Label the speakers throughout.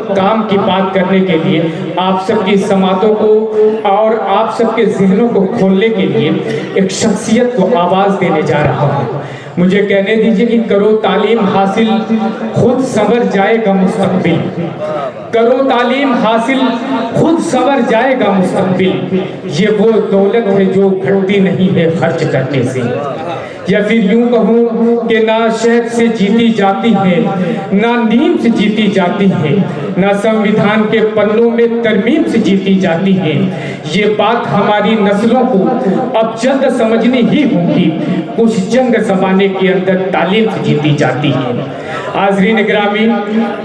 Speaker 1: کام کی بات کرنے کے لیے آپ سب کی سماعتوں کو اور آپ سب کے ذہنوں کو کھولنے کے لیے ایک شخصیت کو آواز دینے جا رہا ہوں۔ مجھے کہنے دیجئے کہ کرو تعلیم حاصل، خود سنور جائے گا مستقبل۔ کرو تعلیم حاصل، خود سنور جائے گا مستقبل۔ یہ وہ دولت ہے جو گھٹتی نہیں ہے خرچ کرنے سے، یا پھر یوں کہوں کہ نہ شہد سے جیتی جاتی ہے، نہ نیم سے جیتی جاتی ہے، نہ سنویدھان کے پنوں میں ترمیم سے جیتی جاتی ہے۔ یہ بات ہماری نسلوں کو اب جلد سمجھنی ہی ہوگی، کچھ جنگ زمانے کے اندر تعلیم سے جیتی جاتی ہے۔ حاضرین گرامی،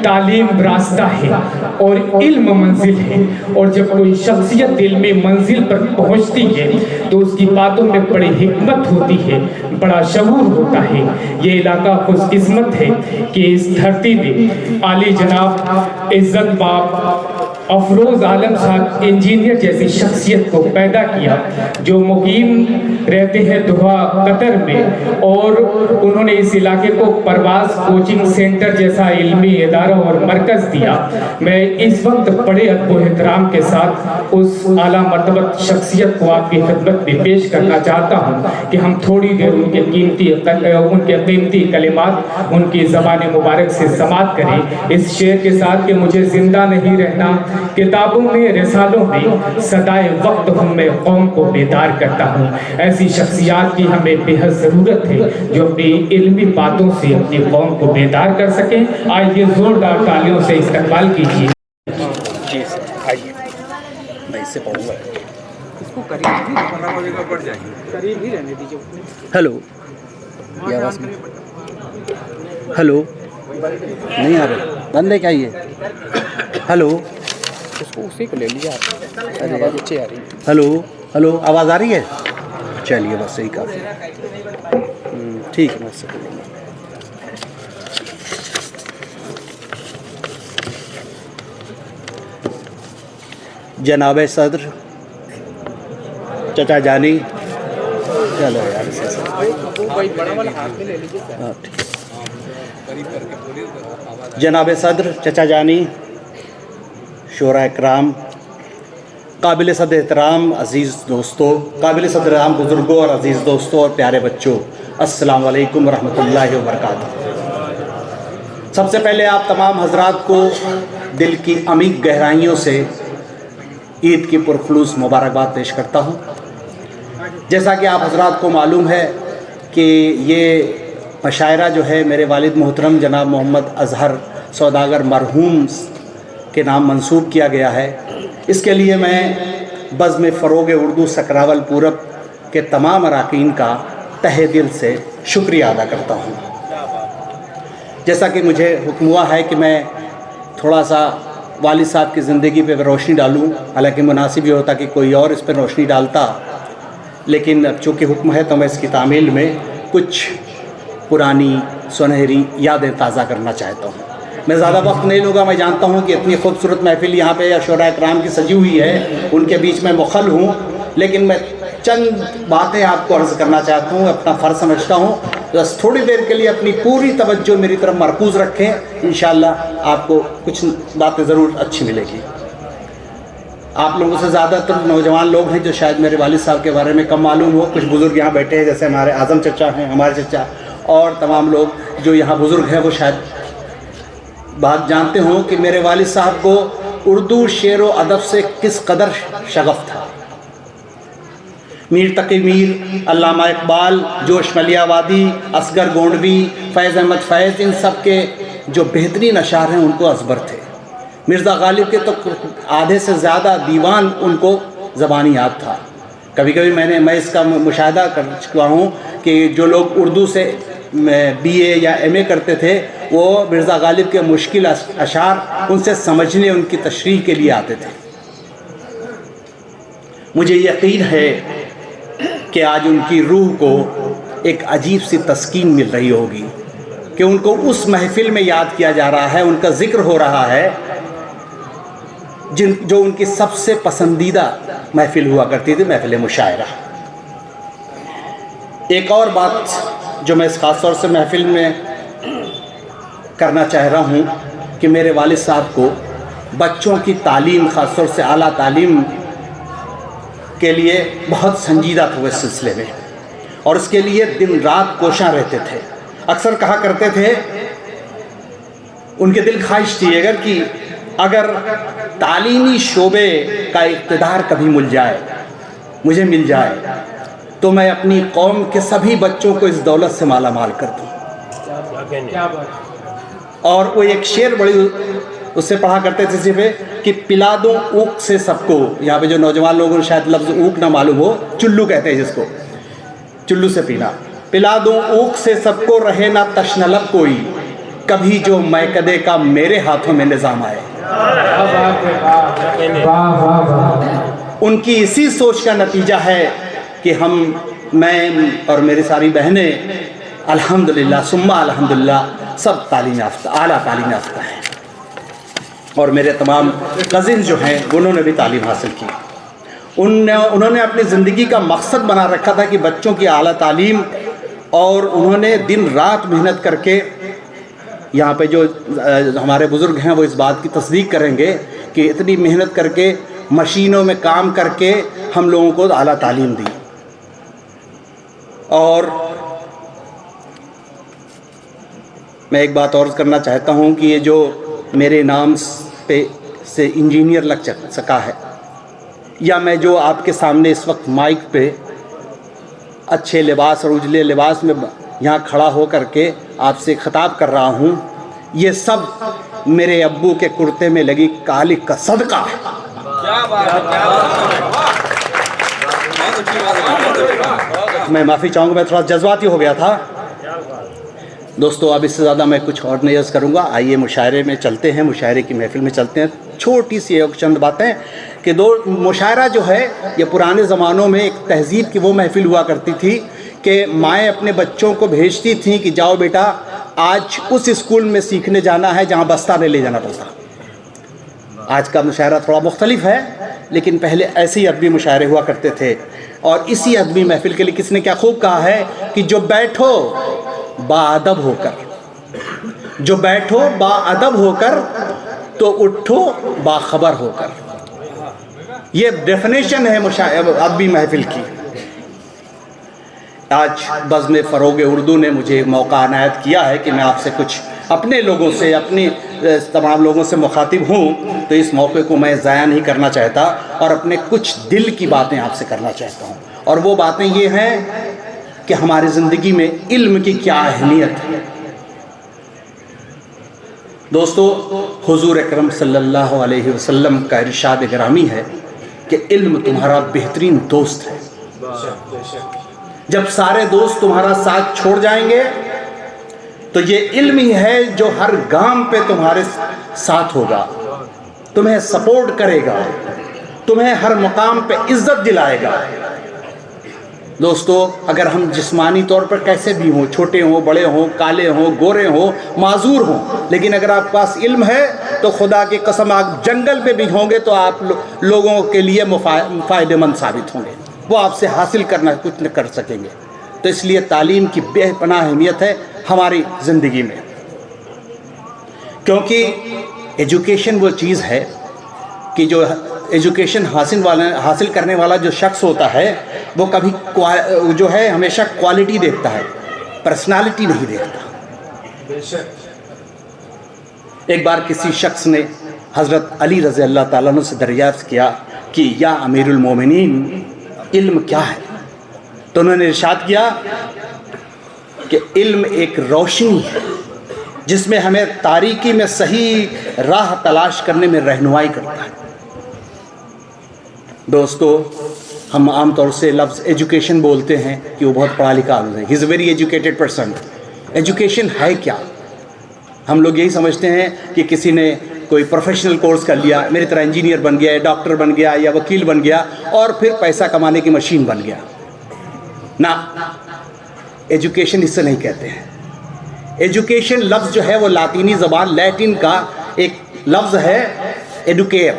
Speaker 1: تعلیم راستہ ہے اور علم منزل ہے، اور جب کوئی شخصیت علمی منزل پر پہنچتی ہے تو اس کی باتوں میں بڑی حکمت ہوتی ہے، بڑا شعور ہوتا ہے۔ یہ علاقہ خوش قسمت ہے کہ اس دھرتی میں عالی جناب عزت باب افروز عالم صاحب انجینئر جیسی شخصیت کو پیدا کیا، جو مقیم رہتے ہیں دوحہ قطر میں، اور انہوں نے اس علاقے کو پرواز کوچنگ سینٹر جیسا علمی ادارہ اور مرکز دیا۔ میں اس وقت بڑے ادب و احترام کے ساتھ اس اعلیٰ مرتبہ شخصیت کو آپ کی خدمت میں پیش کرنا چاہتا ہوں کہ ہم تھوڑی دیر ان کے قیمتی کلمات ان کی زبان مبارک سے سماعت کریں، اس شعر کے ساتھ کہ مجھے زندہ نہیں رہنا، کتابوں میں رسالوں میں صدائے وقت ہوں میں قوم کو بیدار کرتا ہوں۔ ایسی شخصیات کی ہمیں بے حد ضرورت ہے جو اپنی علمی باتوں سے اپنی قوم کو بیدار کر سکیں۔ آئیے زوردار تالیوں سے استقبال کیجیے۔
Speaker 2: جی سر آئیے، میں اس سے پڑھوں گا، اس کو قریب ہی رہنے دیجیے۔ ہیلو، یہ آواز میں ہیلو نہیں آ رہے، بند ہے کیا یہ؟ ہیلو، اس کو اسی کو لے لیجیے آپ، آواز اچھی آ رہی ہے۔ ہیلو ہیلو، آواز آ رہی ہے؟ چلیے بس یہی کافی ہے، ٹھیک ہے، میں اس سے بولوں گا۔ جناب صدر، چچا جانی، چلو یار جناب صدر، چچا جانی، شورا اکرام، قابل صد احترام عزیز دوستوں، قابل صد احترام بزرگوں اور عزیز دوستوں اور پیارے بچوں، السلام علیکم ورحمۃ اللہ وبرکاتہ۔ سب سے پہلے آپ تمام حضرات کو دل کی عمیق گہرائیوں سے عید کی پرخلوص مبارکباد پیش کرتا ہوں۔ جیسا کہ آپ حضرات کو معلوم ہے کہ یہ مشاعرہ جو ہے میرے والد محترم جناب محمد اظہر سوداگر مرحوم کے نام منسوب کیا گیا ہے۔ اس کے لیے میں بزم فروغ اردو سکراول پورب کے تمام اراکین کا تہہ دل سے شکریہ ادا کرتا ہوں۔ جیسا کہ مجھے حکم ہوا ہے کہ میں تھوڑا سا والد صاحب کی زندگی پہ روشنی ڈالوں، حالانکہ مناسب یہ ہوتا کہ کوئی اور اس پہ روشنی ڈالتا، لیکن اب چونکہ حکم ہے تو میں اس کی تعمیل میں کچھ پرانی سنہری یادیں تازہ کرنا چاہتا ہوں۔ میں زیادہ وقت نہیں لوں گا، میں جانتا ہوں کہ اتنی خوبصورت محفل یہاں پہ شورا اکرام کی سجی ہوئی ہے، ان کے بیچ میں مخل ہوں، لیکن میں چند باتیں آپ کو عرض کرنا چاہتا ہوں، اپنا فرض سمجھتا ہوں۔ بس تھوڑی دیر کے لیے اپنی پوری توجہ میری طرف مرکوز رکھیں، انشاءاللہ آپ کو کچھ باتیں ضرور اچھی ملے گی۔ آپ لوگوں سے زیادہ تر نوجوان لوگ ہیں جو شاید میرے والد صاحب کے بارے میں کم معلوم ہو، کچھ بزرگ یہاں بیٹھے ہیں جیسے ہمارے اعظم چچا ہیں، ہمارے چچا، اور تمام لوگ جو یہاں بزرگ ہیں وہ شاید بات جانتے ہوں کہ میرے والد صاحب کو اردو شعر و ادب سے کس قدر شغف تھا۔ میر تقی میر، علامہ اقبال، جوش ملیح آبادی، اصغر گونڈوی، فیض احمد فیض، ان سب کے جو بہترین اشعار ہیں ان کو ازبر تھے۔ مرزا غالب کے تو آدھے سے زیادہ دیوان ان کو زبانی یاد تھا۔ کبھی کبھی میں اس کا مشاہدہ کر چکا ہوں کہ جو لوگ اردو سے بی اے یا ایم اے کرتے تھے وہ مرزا غالب کے مشکل اشعار ان سے سمجھنے، ان کی تشریح کے لیے آتے تھے۔ مجھے یقین ہے کہ آج ان کی روح کو ایک عجیب سی تسکین مل رہی ہوگی کہ ان کو اس محفل میں یاد کیا جا رہا ہے، ان کا ذکر ہو رہا ہے جو ان کی سب سے پسندیدہ محفل ہوا کرتی تھی، محفل مشاعرہ۔ ایک اور بات جو میں اس خاص طور سے محفل میں کرنا چاہ رہا ہوں کہ میرے والد صاحب کو بچوں کی تعلیم، خاص طور سے اعلیٰ تعلیم کے لیے بہت سنجیدہ تھے وہ اس سلسلے میں، اور اس کے لیے دن رات کوشاں رہتے تھے۔ اکثر کہا کرتے تھے، ان کے دل خواہش تھی اگر تعلیمی شعبے کا اقتدار کبھی مجھے مل جائے تو میں اپنی قوم کے سبھی بچوں کو اس دولت سے مالا مال کر دوں۔ اور وہ ایک شعر بڑی اس سے پڑھا کرتے تھے صرف کہ پلا دوں اوک سے سب کو، یہاں پہ جو نوجوان لوگوں کو شاید لفظ اوک نہ معلوم ہو، چلو کہتے ہیں جس کو، چلو سے پینا، پلا دوں اوک سے سب کو، رہے نہ تشنہ لب کوئی، کبھی جو میکدے کا میرے ہاتھوں میں نظام آئے۔ ان کی اسی سوچ کا نتیجہ ہے کہ میں اور میری ساری بہنیں الحمدللہ ثم الحمدللہ سب تعلیم یافتہ، اعلیٰ تعلیم یافتہ ہیں، اور میرے تمام کزن جو ہیں انہوں نے بھی تعلیم حاصل کی۔ انہوں نے اپنی زندگی کا مقصد بنا رکھا تھا کہ بچوں کی اعلیٰ تعلیم، اور انہوں نے دن رات محنت کر کے، یہاں پہ جو ہمارے بزرگ ہیں وہ اس بات کی تصدیق کریں گے کہ اتنی محنت کر کے، مشینوں میں کام کر کے ہم لوگوں کو اعلیٰ تعلیم دی۔ اور میں ایک بات اور کرنا چاہتا ہوں کہ یہ جو میرے نام پہ سے انجینئر لگ سکا ہے، یا میں جو آپ کے سامنے اس وقت مائک پہ اچھے لباس اور اجلے لباس میں یہاں کھڑا ہو کر کے آپ سے خطاب کر رہا ہوں، یہ سب میرے ابو کے کرتے میں لگی کالک کا صدقہ ہے۔ میں معافی چاہوں گا، میں تھوڑا جذباتی ہو گیا تھا دوستو۔ اب اس سے زیادہ میں کچھ اور نہیں عرض کروں گا، آئیے مشاعرے میں چلتے ہیں، مشاعرے کی محفل میں چلتے ہیں۔ چھوٹی سی ایک چند باتیں کہ مشاعرہ جو ہے یہ پرانے زمانوں میں ایک تہذیب کی وہ محفل ہوا کرتی تھی کہ مائیں اپنے بچوں کو بھیجتی تھیں کہ جاؤ بیٹا آج اس اسکول میں سیکھنے جانا ہے جہاں بستہ نہیں لے جانا پڑتا۔ آج کا مشاعرہ تھوڑا مختلف ہے، لیکن پہلے ایسے ہی ادبی مشاعرے ہوا کرتے تھے۔ اور اسی ادبی محفل کے لیے کس نے کیا خوب کہا ہے کہ جو بیٹھو باادب ہو کر، جو بیٹھو باادب ہو کر تو اٹھو باخبر ہو کر۔ یہ ڈیفینیشن ہے ادبی محفل کی۔ آج بزم فروغ اردو نے مجھے موقع عنایت کیا ہے کہ میں آپ سے کچھ اپنے لوگوں سے، اپنی تمام لوگوں سے مخاطب ہوں، تو اس موقع کو میں ضائع نہیں کرنا چاہتا اور اپنے کچھ دل کی باتیں آپ سے کرنا چاہتا ہوں۔ اور وہ باتیں یہ ہیں کہ ہماری زندگی میں علم کی کیا اہمیت ہے۔ دوستو، حضور اکرم صلی اللہ علیہ وسلم کا ارشاد گرامی ہے کہ علم تمہارا بہترین دوست ہے۔ جب سارے دوست تمہارا ساتھ چھوڑ جائیں گے تو یہ علم ہی ہے جو ہر گام پہ تمہارے ساتھ ہوگا، تمہیں سپورٹ کرے گا، تمہیں ہر مقام پہ عزت دلائے گا۔ دوستو، اگر ہم جسمانی طور پر کیسے بھی ہوں، چھوٹے ہوں، بڑے ہوں، کالے ہوں، گورے ہوں، معذور ہوں، لیکن اگر آپ کے پاس علم ہے تو خدا کی قسم آپ جنگل پہ بھی ہوں گے تو آپ لوگوں کے لیے فائدہ مند ثابت ہوں گے، وہ آپ سے حاصل کرنا کچھ نہ کر سکیں گے۔ تو اس لیے تعلیم کی بے پناہ اہمیت ہے ہماری زندگی میں، کیونکہ ایجوکیشن وہ چیز ہے کہ جو ایجوکیشن حاصل کرنے والا جو شخص ہوتا ہے وہ کبھی جو ہے ہمیشہ کوالٹی دیکھتا ہے، پرسنالٹی نہیں دیکھتا۔ ایک بار کسی شخص نے حضرت علی رضی اللہ تعالیٰ عنہ سے دریافت کیا کہ یا امیر المومنین علم کیا ہے؟ تو انہوں نے ارشاد کیا کہ علم ایک روشنی ہے جس میں ہمیں تاریکی میں صحیح راہ تلاش کرنے میں رہنمائی کرتا ہے۔ دوستو، ہم عام طور سے لفظ ایجوکیشن بولتے ہیں کہ وہ بہت پڑھا لکھا آدمی ہے، he is a very educated person. Education ہے کیا؟ ہم لوگ یہی سمجھتے ہیں کہ کسی نے کوئی پروفیشنل کورس کر لیا، میری طرح انجینئر بن گیا، یا ڈاکٹر بن گیا، یا وکیل بن گیا، اور پھر پیسہ کمانے کی مشین بن گیا۔ نہ، ایجوکیشن اس سے نہیں کہتے ہیں۔ ایجوکیشن لفظ جو ہے وہ لاطینی زبان لیٹن کا ایک لفظ ہے ایڈوکیئر،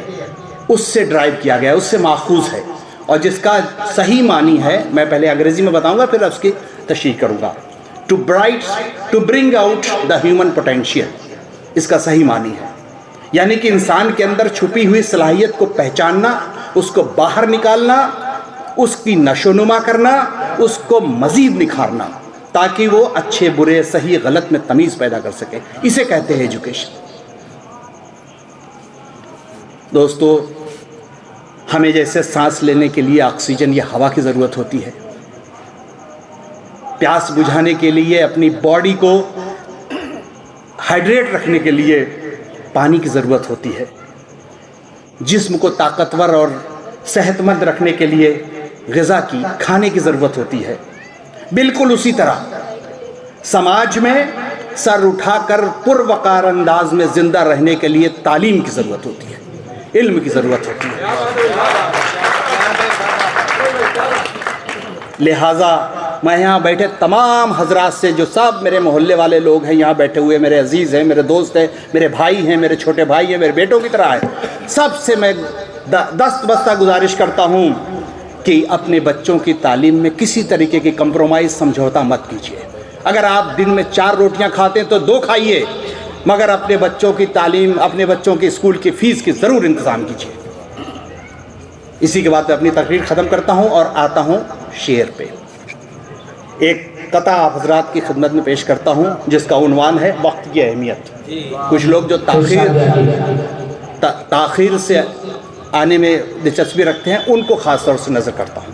Speaker 2: اس سے ڈرائیو کیا گیا ہے، اس سے ماخوذ ہے، اور جس کا صحیح معنی ہے میں پہلے انگریزی میں بتاؤں گا پھر اس کی تشریح کروں گا۔ To bring out the human potential, اس کا صحیح معنی ہے۔ یعنی کہ انسان کے اندر چھپی ہوئی صلاحیت کو پہچاننا، اس کو باہر نکالنا، اس کی نشو نما کرنا، اس کو مزید نکھارنا، تاکہ وہ اچھے برے صحیح غلط میں تمیز پیدا کر سکے. اسے کہتے ہیں ایجوکیشن. دوستو، ہمیں جیسے سانس لینے کے لیے آکسیجن یا ہوا کی ضرورت ہوتی ہے، پیاس بجھانے کے لیے اپنی باڈی کو ہائیڈریٹ رکھنے کے لیے پانی کی ضرورت ہوتی ہے، جسم کو طاقتور اور صحت مند رکھنے کے لیے غذا کی، کھانے کی ضرورت ہوتی ہے. بالکل اسی طرح سماج میں سر اٹھا کر پروقار انداز میں زندہ رہنے کے لیے تعلیم کی ضرورت ہوتی ہے، علم کی ضرورت ہوتی ہے. لہٰذا میں یہاں بیٹھے تمام حضرات سے، جو سب میرے محلے والے لوگ ہیں یہاں بیٹھے ہوئے، میرے عزیز ہیں، میرے دوست ہیں، میرے بھائی ہیں، میرے چھوٹے بھائی ہیں، میرے بیٹوں کی طرح ہیں، سب سے میں دست بستہ گزارش کرتا ہوں کہ اپنے بچوں کی تعلیم میں کسی طریقے کی کمپرومائز، سمجھوتا مت کیجیے. اگر آپ دن میں 4 روٹیاں کھاتے ہیں تو 2 کھائیے، مگر اپنے بچوں کی تعلیم، اپنے بچوں کی اسکول کی فیس کی ضرور انتظام کیجیے. اسی کے بعد میں اپنی تقریر ختم کرتا ہوں اور آتا ہوں شعر پہ. ایک قطع آپ حضرات کی خدمت میں پیش کرتا ہوں جس کا عنوان ہے وقت کی اہمیت. کچھ لوگ جو تاخیر سے آنے میں دلچسپی رکھتے ہیں ان کو خاص طور سے نظر کرتا ہوں.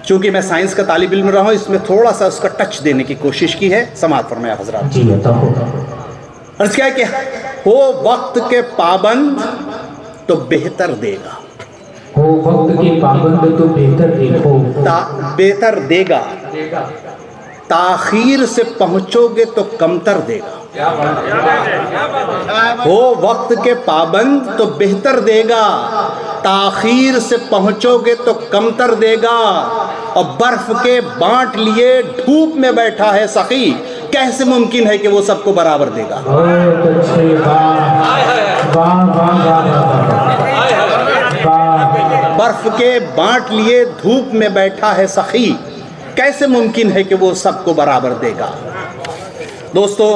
Speaker 2: چونکہ میں سائنس کا طالب علم رہا ہوں، اس میں تھوڑا سا اس کا ٹچ دینے کی کوشش کی ہے. سماعت فرمائیں حضرات. عرض کیا ہے کہ ہو وقت کے پابند تو بہتر دے گا،
Speaker 1: ہو وقت کے پابند تو
Speaker 2: بہتر دے گا، تاخیر سے پہنچو گے تو کمتر دے گا. ہو وقت کے پابند تو بہتر دے گا، تاخیر سے پہنچو گے تو کمتر دے گا. اور برف کے بانٹ لیے دھوپ میں بیٹھا ہے سخی، کیسے ممکن ہے کہ وہ سب کو برابر دے گا. برف کے بانٹ لیے دھوپ میں بیٹھا ہے سخی، کیسے ممکن ہے کہ وہ سب کو برابر دے گا. دوستو،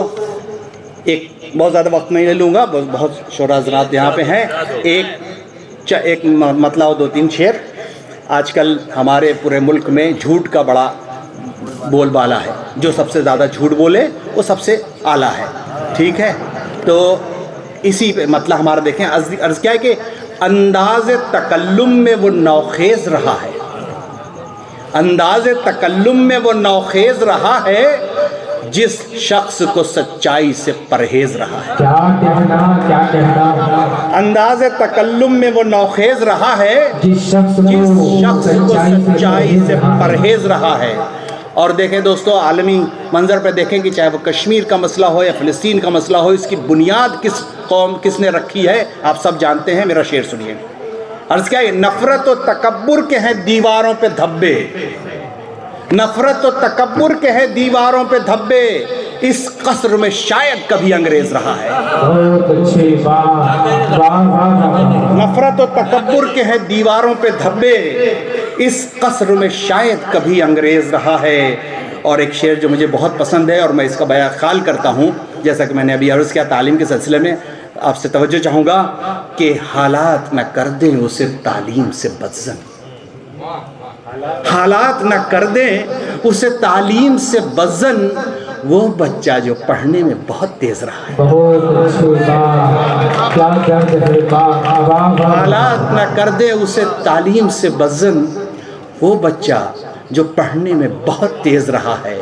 Speaker 2: ایک بہت زیادہ وقت نہیں لوں گا، بہت شعراء حضرات یہاں پہ ہیں. ایک مطلع و 2-3 شعر. آج کل ہمارے پورے ملک میں جھوٹ کا بڑا بول بالا ہے، جو سب سے زیادہ جھوٹ بولے وہ سب سے اعلیٰ ہے. ٹھیک ہے، تو اسی پہ مطلع ہمارا دیکھیں. عرض کیا ہے کہ انداز تکلم میں وہ نوخیز رہا ہے، انداز تکلم میں وہ نوخیز رہا ہے جس شخص کو سچائی سے پرہیز رہا ہے.
Speaker 1: کیا کہنا
Speaker 2: انداز تکلم میں وہ نوخیز رہا ہے
Speaker 1: جس شخص
Speaker 2: کو سچائی سے پرہیز رہا ہے. اور دیکھیں دوستو، عالمی منظر پہ دیکھیں کہ چاہے وہ کشمیر کا مسئلہ ہو یا فلسطین کا مسئلہ ہو، اس کی بنیاد کس نے رکھی ہے آپ سب جانتے ہیں. میرا شعر سنیے. عرض کیا ہے، نفرت و تکبر کے ہیں دیواروں پہ دھبے، نفرت و تکبر کے ہیں دیواروں پہ دھبے، اس قصر میں شاید کبھی انگریز رہا ہے. نفرت و تکبر کے ہیں دیواروں پہ دھبے، اس قصر میں شاید کبھی انگریز رہا ہے. اور ایک شعر جو مجھے بہت پسند ہے اور میں اس کا بیان خیال کرتا ہوں، جیسا کہ میں نے ابھی عرض کیا، تعلیم کے سلسلے میں آپ سے توجہ چاہوں گا کہ حالات نہ کر دیں اسے تعلیم سے بدزن، حالات نہ کر دیں اسے تعلیم سے بدزن، وہ بچہ جو پڑھنے میں بہت تیز رہا ہے. حالات نہ کر دیں اسے تعلیم سے بدزن، وہ بچہ جو پڑھنے میں بہت تیز رہا ہے.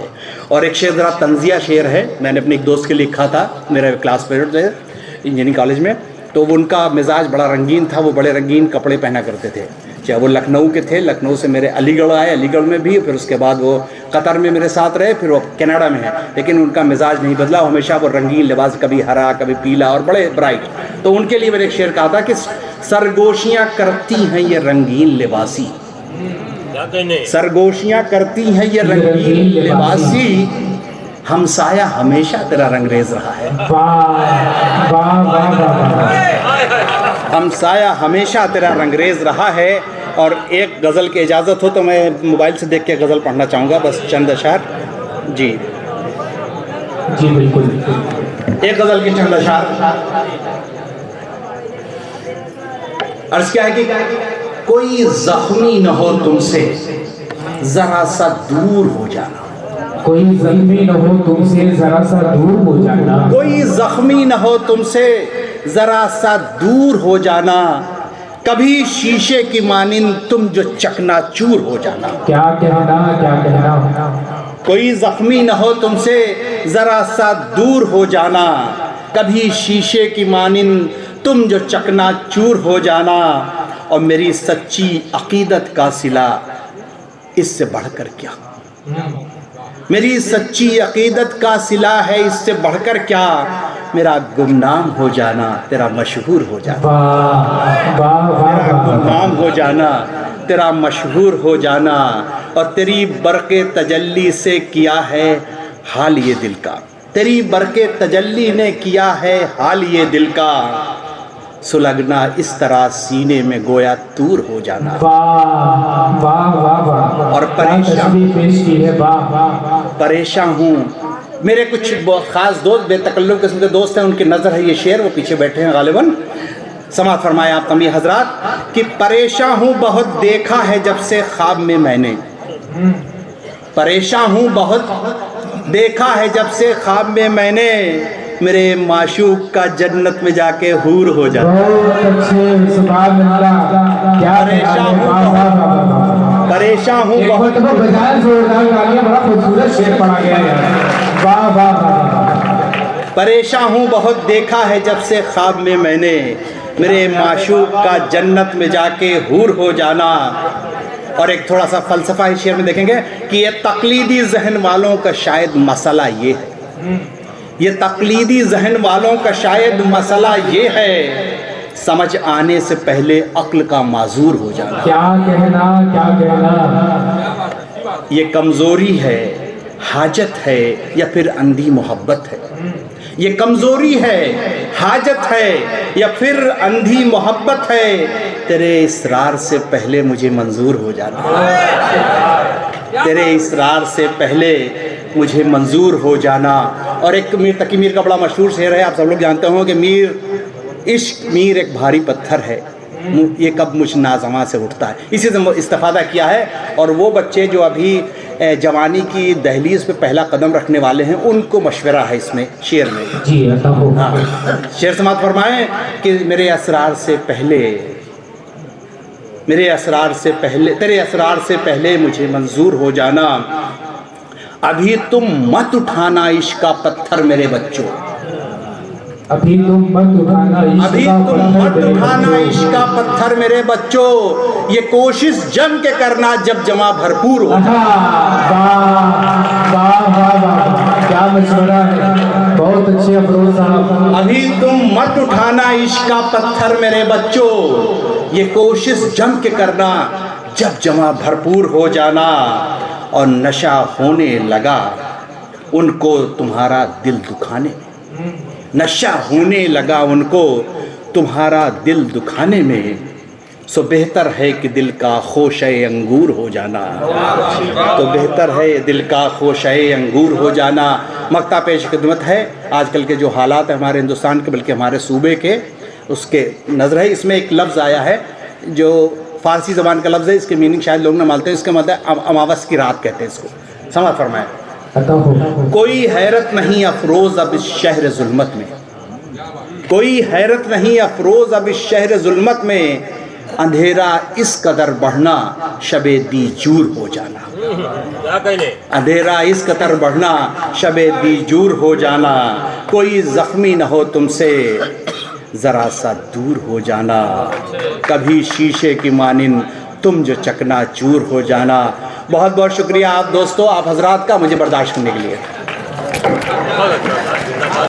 Speaker 2: اور ایک شعر ذرا طنزیہ شعر ہے، میں نے اپنے ایک دوست کے لیے لکھا تھا، میرا کلاس فیلڈ ہے انجینئرنگ کالج میں. تو ان کا مزاج بڑا رنگین تھا، وہ بڑے رنگین کپڑے پہنا کرتے تھے. چاہے وہ لکھنؤ کے تھے، لکھنؤ سے میرے علی گڑھ آئے، علی گڑھ میں بھی، پھر اس کے بعد وہ قطر میں میرے ساتھ رہے، پھر وہ کینیڈا میں ہیں. لیکن ان کا مزاج نہیں بدلا، ہمیشہ وہ رنگین لباس، کبھی ہرا کبھی پیلا اور بڑے برائٹ. تو ان کے لیے میں نے ایک شعر کہا تھا کہ سرگوشیاں کرتی ہیں یہ رنگین لباسی، سرگوشیاں کرتی ہیں یہ رنگین لباسی، ہمسایہ ہمیشہ تیرا رنگریز رہا ہے. ہمسایہ ہمیشہ تیرا رنگریز رہا ہے. اور ایک غزل کی اجازت ہو تو میں موبائل سے دیکھ کے غزل پڑھنا چاہوں گا، بس چند اشعار. جی
Speaker 1: بالکل.
Speaker 2: ایک غزل کے چند اشعار. عرض کیا ہے کہ کوئی زخمی نہ ہو تم سے ذرا سا دور ہو جانا،
Speaker 1: کوئی زخمی نہ ہو تم سے ذرا سا دور ہو جانا،
Speaker 2: کوئی زخمی نہ ہو تم سے ذرا سا دور ہو جانا، کبھی شیشے کی مانند تم جو چکنا چور ہو جانا۔
Speaker 1: کیا کہنا کیا کہنا،
Speaker 2: کوئی زخمی نہ ہو تم سے ذرا سا دور ہو جانا، کبھی شیشے کی مانند تم جو چکنا چور ہو جانا، اور میری سچی عقیدت کا صلہ اس سے بڑھ کر کیا، میری سچی عقیدت کا صلہ ہے اس سے بڑھ کر کیا، میرا گمنام ہو جانا تیرا مشہور ہو جانا،
Speaker 1: واہ واہ واہ واہ،
Speaker 2: گمنام ہو جانا تیرا مشہور ہو جانا، اور تیری برق تجلی سے کیا ہے حال یہ دل کا، تیری برق تجلی نے کیا ہے حال یہ دل کا، سلگنا اس طرح سینے میں گویا تور ہو جانا،
Speaker 1: واہ واہ واہ واہ،
Speaker 2: اور
Speaker 1: تشبیہ پیش کی ہے، واہ واہ واہ،
Speaker 2: پریشان ہوں۔ میرے کچھ بہت خاص دوست، بے تکلف قسم کے دوست ہیں، ان کی نظر ہے یہ شعر، وہ پیچھے بیٹھے ہیں غالباً، سماعت فرمائے آپ تمام حضرات کہ پریشان ہوں بہت دیکھا ہے جب سے خواب میں نے، پریشان ہوں بہت دیکھا ہے جب سے خواب میں نے، میرے معشوق کا جنت میں جا کے حور ہو جانا،
Speaker 1: بہت اچھے، سبحان اللہ، کیا
Speaker 2: پریشان ہوں
Speaker 1: واہ واہ واہ واہ،
Speaker 2: پریشان ہوں
Speaker 1: ایک
Speaker 2: بہت
Speaker 1: مرتبہ بجائے زوردار گالیاں، بڑا خوبصورت شعر پڑھا گیا ہے، واہ واہ واہ،
Speaker 2: پریشان ہوں بہت دیکھا ہے جب سے خواب میں نے، میرے معشوق کا جنت میں جا کے حور ہو جانا۔ اور ایک تھوڑا سا فلسفہ اس شعر میں دیکھیں گے کہ یہ تقلیدی ذہن والوں کا شاید مسئلہ یہ ہے، یہ تقلیدی ذہن والوں کا شاید مسئلہ یہ ہے، سمجھ آنے سے پہلے عقل کا معذور ہو جانا۔
Speaker 1: کیا کہنا کیا کہنا،
Speaker 2: یہ کمزوری ہے، حاجت ہے، یا پھر اندھی محبت ہے، یہ کمزوری ہے، حاجت ہے، یا پھر اندھی محبت ہے، تیرے اصرار سے پہلے مجھے منظور ہو جانا، تیرے اصرار سے پہلے مجھے منظور ہو جانا۔ اور ایک میر تقی میر کا بڑا مشہور شعر ہے، آپ سب لوگ جانتے ہوں کہ عشق میر ایک بھاری پتھر ہے، یہ کب مجھ نازواں سے اٹھتا ہے، اسی سے استفادہ کیا ہے۔ اور وہ بچے جو ابھی جوانی کی دہلیز پہ پہلا قدم رکھنے والے ہیں، ان کو مشورہ ہے اس میں شعر میں،
Speaker 1: جی عطا ہو،
Speaker 2: شعر سماعت فرمائیں کہ میرے اسرار سے پہلے، میرے اسرار سے پہلے، تیرے اسرار سے پہلے مجھے منظور ہو جانا، ابھی تم مت اٹھانا عشق کا پتھر میرے بچوں،
Speaker 1: ابھی تم مت اٹھانا
Speaker 2: ابھی تم مت اٹھانا عشق کا پتھر میرے بچوں، یہ کوشش جم کے کرنا جب جمع بھرپور ہو۔
Speaker 1: واہ واہ واہ واہ، کیا مشورہ ہے، بہت اچھے افروز صاحب۔
Speaker 2: ابھی تم مت اٹھانا عشق کا پتھر میرے بچوں، یہ کوشش جم کے کرنا جب جمع بھرپور ہو جانا، اور نشہ ہونے لگا ان کو تمہارا دل دکھانے میں، نشہ ہونے لگا ان کو تمہارا دل دکھانے میں، سو بہتر ہے کہ دل کا خوشے انگور ہو جانا، تو بہتر ہے دل کا خوشے انگور ہو جانا۔ مقطع پیش خدمت ہے آج کل کے جو حالات ہیں ہمارے ہندوستان کے بلکہ ہمارے صوبے کے، اس کے نظر ہے۔ اس میں ایک لفظ آیا ہے جو فارسی زبان کا لفظ ہے، اس کے میننگ شاید لوگ نہ مانتے ہیں، اس کا مطلب اماوس کی رات کہتے ہیں اس کو، سمجھ فرمائیں۔
Speaker 1: عطا ہو،
Speaker 2: کوئی حیرت نہیں افروز اب اس شہر ظلمت میں، کوئی حیرت نہیں افروز اب اس شہر ظلمت میں، اندھیرا اس قدر بڑھنا شب دیجور ہو جانا، اندھیرا اس قدر بڑھنا شب دیجور ہو جانا، کوئی زخمی نہ ہو تم سے ذرا سا دور ہو جانا، کبھی شیشے کی مانند تم جو چکنا چور ہو جانا۔ بہت بہت شکریہ آپ دوستو، آپ حضرات کا مجھے برداشت کرنے کے لیے۔